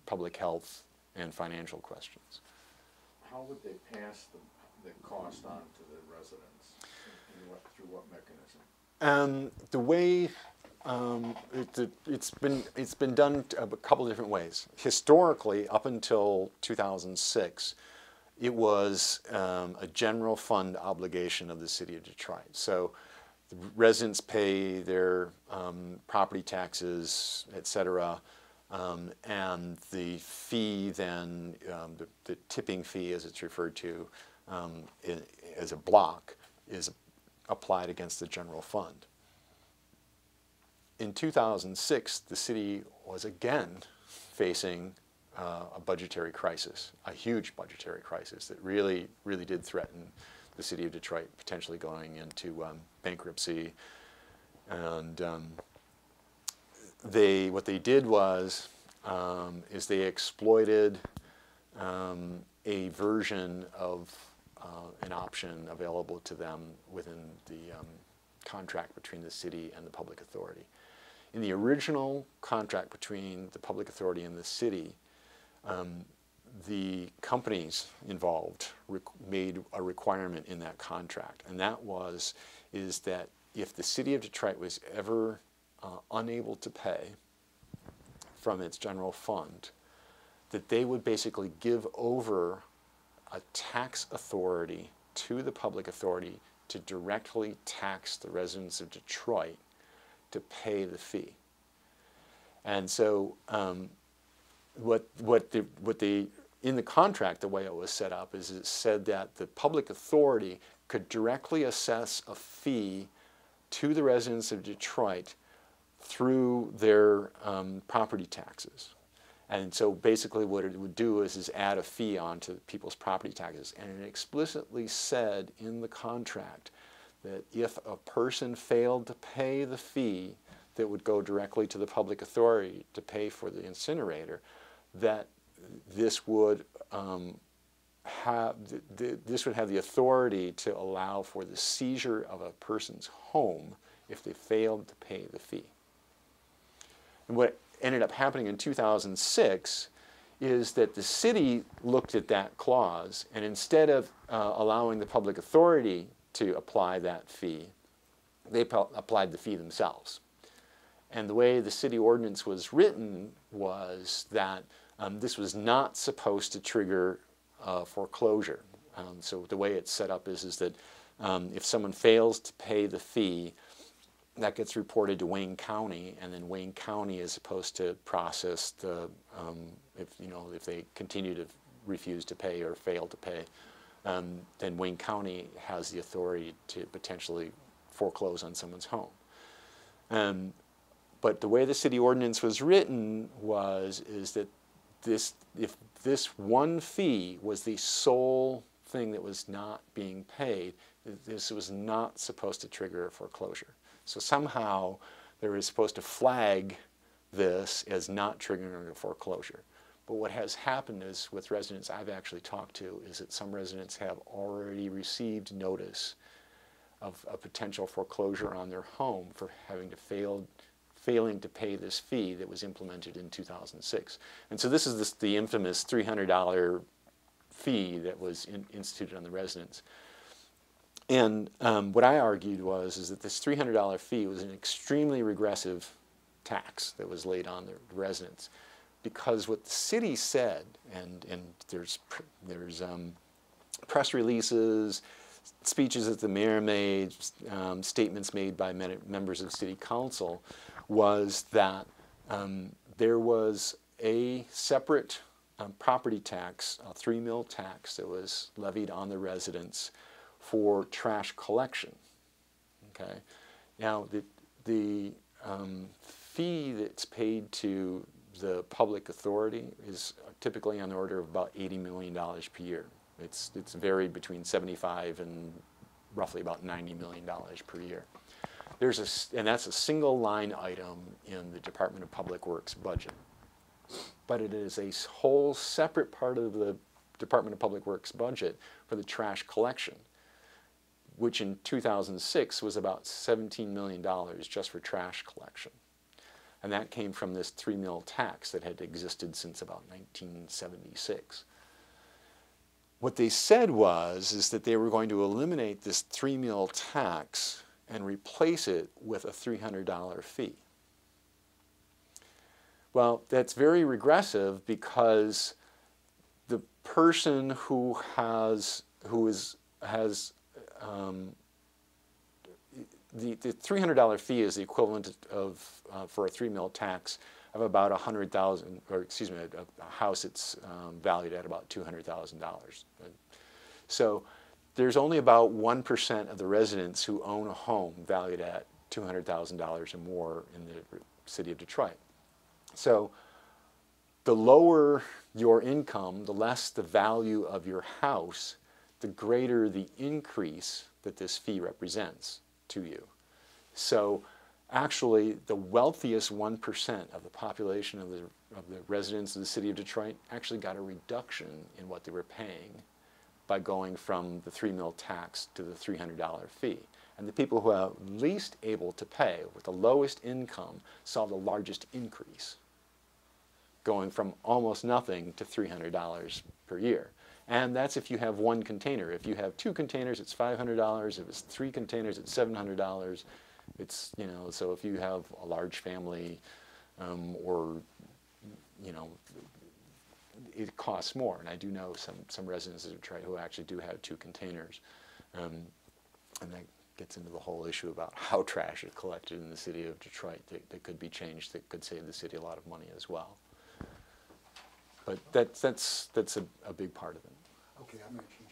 public health and financial questions. How would they pass the cost on to the residents? Through what mechanism? The way it's been done a couple different ways. Historically, up until 2006, it was a general fund obligation of the city of Detroit. So the residents pay their property taxes, et cetera, and the fee then, the tipping fee as it's referred to as a block, is applied against the general fund. In 2006, the city was again facing a budgetary crisis, a huge budgetary crisis that really did threaten the city of Detroit potentially going into bankruptcy. And what they did was is they exploited a version of an option available to them within the contract between the city and the public authority. In the original contract between the public authority and the city, the companies involved made a requirement in that contract, and that is that if the city of Detroit was ever unable to pay from its general fund, that they would basically give over a tax authority to the public authority to directly tax the residents of Detroit to pay the fee. And so in the contract, the way it was set up is it said that the public authority could directly assess a fee to the residents of Detroit through their property taxes. And so basically what it would do is add a fee onto people's property taxes. And it explicitly said in the contract that if a person failed to pay the fee that would go directly to the public authority to pay for the incinerator, that this would have the authority to allow for the seizure of a person's home if they failed to pay the fee. And what ended up happening in 2006 is that the city looked at that clause, and instead of allowing the public authority to apply that fee, they applied the fee themselves. And the way the city ordinance was written was that this was not supposed to trigger foreclosure. So the way it's set up is that if someone fails to pay the fee, that gets reported to Wayne County, and then Wayne County is supposed to process the if they continue to refuse to pay or fail to pay, then Wayne County has the authority to potentially foreclose on someone's home. But the way the city ordinance was written is that if this one fee was the sole thing that was not being paid, this was not supposed to trigger a foreclosure. So somehow they were supposed to flag this as not triggering a foreclosure. But what has happened is, with residents I've actually talked to, is that some residents have already received notice of a potential foreclosure on their home for having to failing to pay this fee that was implemented in 2006. And so this is the infamous $300 fee that was instituted on the residents. And what I argued is that this $300 fee was an extremely regressive tax that was laid on the residents, because what the city said, and there's press releases, speeches that the mayor made, statements made by members of city council, was that there was a separate property tax, a 3 mil tax that was levied on the residents for trash collection. Okay, now the fee that's paid to the public authority is typically on the order of about $80 million per year. It's varied between 75 and roughly about $90 million per year. And that's a single line item in the Department of Public Works budget. But it is a whole separate part of the Department of Public Works budget for the trash collection, which in 2006 was about $17 million just for trash collection. And that came from this 3 mil tax that had existed since about 1976. What they said is that they were going to eliminate this 3 mil tax and replace it with a $300 fee. Well, that's very regressive because the person who has the $300 fee is the equivalent of for a 3 mil tax of about 100,000, or excuse me, a house that's valued at about $200,000. So there's only about 1% of the residents who own a home valued at $200,000 or more in the city of Detroit. So the lower your income, the less the value of your house, the greater the increase that this fee represents to you. So actually, the wealthiest 1% of the population of the residents of the city of Detroit actually got a reduction in what they were paying by going from the 3 mil tax to the $300 fee. And the people who are least able to pay, with the lowest income, saw the largest increase, going from almost nothing to $300 per year. And that's if you have one container. If you have 2 containers, it's $500. If it's 3 containers, it's $700. It's, you know, so if you have a large family, or, you know, it costs more. And I do know some residents of Detroit who actually do have 2 containers. And that gets into the whole issue about how trash is collected in the city of Detroit that could be changed, that could save the city a lot of money as well. But that's a big part of it. Okay, I'm actually